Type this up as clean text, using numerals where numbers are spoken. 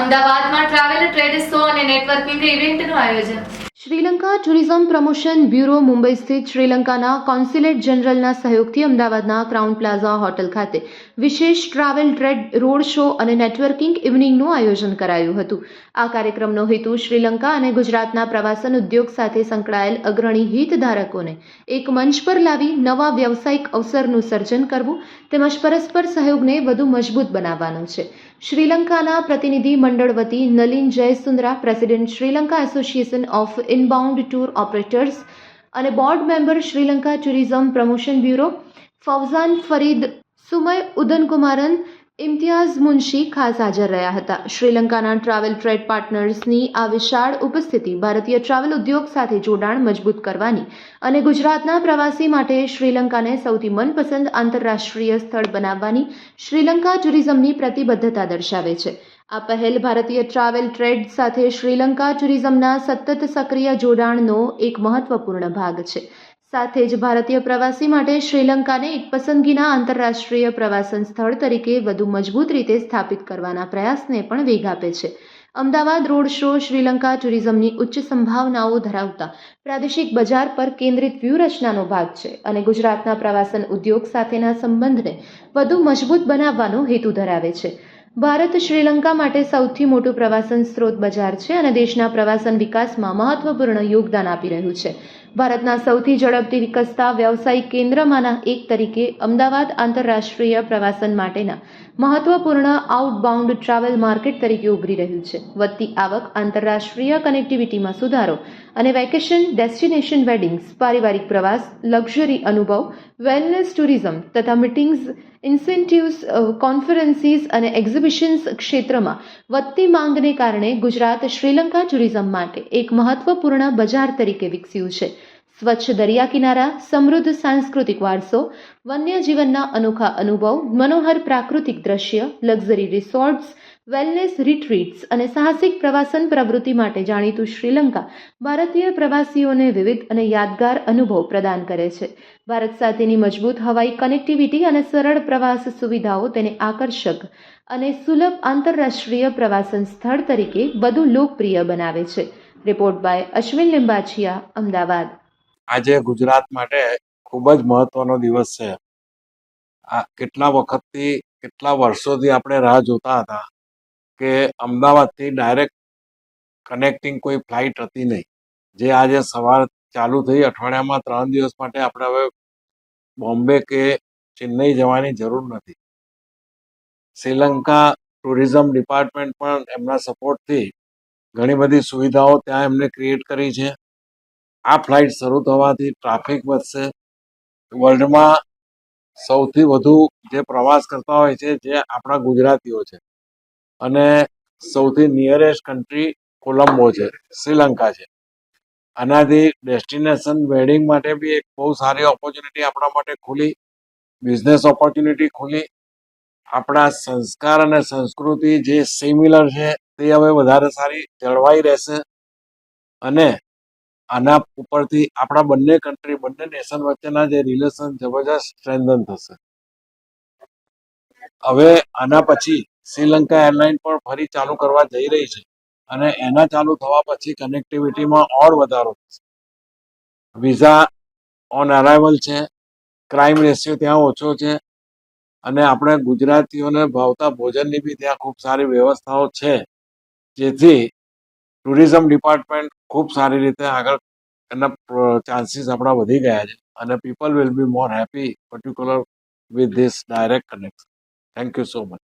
અમદાવાદમાં travel trade show અને networking ઇવેન્ટનું આયોજન. Sri Lanka tourism promotion bureau Mumbai સ્થિત શ્રીલંકાના કોન્સ્યુલેટ જનરલના સહયોગથી અમદાવાદના ક્રાઉન પ્લાઝા હોટલ ખાતે વિશેષ ટ્રાવેલ ટ્રેડ રોડ શો અને નેટવર્કિંગ ઇવનિંગનું આયોજન કરાયું હતું. આ કાર્યક્રમનો હેતુ શ્રીલંકા અને ગુજરાતના પ્રવાસન ઉદ્યોગ સાથે સંકળાયેલ અગ્રણી હિતધારકોને એક મંચ પર લાવી નવા વ્યવસાયિક અવસરનું સર્જન કરવું તેમજ પરસ્પર સહયોગને વધુ મજબૂત બનાવવાનો છે. શ્રીલંકાના પ્રતિનિધિ મંડળ વતી Nalin Jayasundara, president Sri Lanka association of inbound tour operators અને board member Sri Lanka tourism promotion bureau, Fauzan Farid, Sumay Udanakumaran, Imtiaz Munshi ખાસ હાજર રહ્યા હતા. શ્રીલંકાના ટ્રાવેલ ટ્રેડ પાર્ટનર્સની આ વિશાળ ઉપસ્થિતિ ભારતીય ટ્રાવેલ ઉદ્યોગ સાથે જોડાણ મજબૂત કરવાની અને ગુજરાતના પ્રવાસી માટે શ્રીલંકાને સૌથી મનપસંદ આંતરરાષ્ટ્રીય સ્થળ બનાવવાની શ્રીલંકા ટુરિઝમની પ્રતિબદ્ધતા દર્શાવે છે. આ પહેલ ભારતીય ટ્રાવેલ ટ્રેડ સાથે શ્રીલંકા ટુરિઝમના સતત સક્રિય જોડાણનો એક મહત્વપૂર્ણ ભાગ છે. સાથે જ ભારતીય પ્રવાસી માટે શ્રીલંકાને એક પસંદગીના આંતરરાષ્ટ્રીય પ્રવાસન સ્થળ તરીકે વધુ મજબૂત રીતે સ્થાપિત કરવાના પ્રયાસને પણ વેગ આપે છે. અમદાવાદ રોડ શો શ્રીલંકા ટુરિઝમની ઉચ્ચ સંભાવનાઓ ધરાવતા પ્રાદેશિક બજાર પર કેન્દ્રિત વ્યૂહરચનાનો ભાગ છે અને ગુજરાતના પ્રવાસન ઉદ્યોગ સાથેના સંબંધને વધુ મજબૂત બનાવવાનો હેતુ ધરાવે છે. ભારત શ્રીલંકા માટે સૌથી મોટું પ્રવાસન સ્ત્રોત બજાર છે અને દેશના પ્રવાસન વિકાસમાં મહત્વપૂર્ણ યોગદાન આપી રહ્યું છે. ભારતના સૌથી ઝડપથી વિકસતા વ્યવસાયિક કેન્દ્રમાંના એક તરીકે અમદાવાદ આંતરરાષ્ટ્રીય પ્રવાસન માટેના મહત્વપૂર્ણ આઉટબાઉન્ડ ટ્રાવેલ માર્કેટ તરીકે ઉભરી રહ્યું છે. વધતી આવક, આંતરરાષ્ટ્રીય કનેક્ટિવિટીમાં સુધારો અને વેકેશન, ડેસ્ટિનેશન વેડિંગ્સ, પારિવારિક પ્રવાસ, લક્ઝરી અનુભવ, વેલનેસ ટુરિઝમ તથા મીટિંગ્સ, ઇન્સેન્ટિવ્સ, કોન્ફરન્સીસ અને એક્ઝિબિશન્સ ક્ષેત્રમાં વધતી માંગને કારણે ગુજરાત શ્રીલંકા ટુરિઝમ માટે એક મહત્વપૂર્ણ બજાર તરીકે વિકસ્યું છે. સ્વચ્છ દરિયા કિનારા, સમૃદ્ધ સાંસ્કૃતિક વારસો, વન્યજીવનના અનોખા અનુભવ, મનોહર પ્રાકૃતિક દ્રશ્ય, લક્ઝરી રિસોર્ટ્સ, વેલનેસ રિટ્રીટ્સ અને સાહસિક પ્રવાસન પ્રવૃત્તિ માટે જાણીતું શ્રીલંકા ભારતીય પ્રવાસીઓને વિવિધ અને યાદગાર અનુભવ પ્રદાન કરે છે. ભારત સાથેની મજબૂત હવાઈ કનેક્ટિવિટી અને સરળ પ્રવાસ સુવિધાઓ તેને આકર્ષક અને સુલભ આંતરરાષ્ટ્રીય પ્રવાસન સ્થળ તરીકે વધુ લોકપ્રિય બનાવે છે. Report by Ashwin Limbachiya, Ahmedabad. આજે ગુજરાત માટે ખૂબ જ મહત્વનો દિવસ છે. આ કેટલા વખતથી, કેટલા વર્ષોથી આપણે રાહ જોતા હતા કે અમદાવાદથી ડાયરેક્ટ કનેક્ટિંગ કોઈ ફ્લાઇટ હતી નહીં, જે આજે સવાર ચાલુ થઈ. અઠવાડિયામાં 3 દિવસ માટે આપણે હવે બોમ્બે કે ચેન્નઈ જવાની જરૂર નથી. શ્રીલંકા ટુરિઝમ ડિપાર્ટમેન્ટ પણ એમના સપોર્ટથી ઘણી બધી સુવિધાઓ ત્યાં એમને ક્રિએટ કરી છે. આ ફ્લાઇટ શરૂ થવાથી ટ્રાફિક વધશે. વર્લ્ડમાં સૌથી વધુ જે પ્રવાસ કરતા હોય છે જે આપણા ગુજરાતીઓ છે અને સૌથી નિયરેસ્ટ કન્ટ્રી કોલંબો છે, શ્રીલંકા છે. આનાથી ડેસ્ટિનેશન વેડિંગ માટે બી એક બહુ સારી ઓપોર્ચ્યુનિટી આપણા માટે ખુલી, બિઝનેસ ઓપોર્ચ્યુનિટી ખુલી. આપણા સંસ્કાર અને સંસ્કૃતિ જે સિમિલર છે તે હવે વધારે સારી જળવાઈ રહેશે અને આના ઉપરથી આપણા બંને કન્ટ્રી, બંને નેશન વચ્ચેના જે રિલેશન જબરજસ્ત સ્ટ્રેન્થન થશે. હવે આના પછી શ્રીલંકા એરલાઇન પણ ફરી ચાલુ કરવા જઈ રહી છે અને એના ચાલુ થવા પછી કનેક્ટિવિટીમાં ઓર વધારો થશે. વિઝા ઓન અરાઇવલ છે, ક્રાઇમ રેશિયો ત્યાં ઓછો છે અને આપણે ગુજરાતીઓને ભાવતા ભોજનની બી ત્યાં ખૂબ સારી વ્યવસ્થાઓ છે, જેથી ટુરિઝમ ડિપાર્ટમેન્ટ ખૂબ સારી રીતે આગળ એના ચાન્સીસ આપણા વધી ગયા છે અને people will be more happy particular with this direct connection. Thank you so much.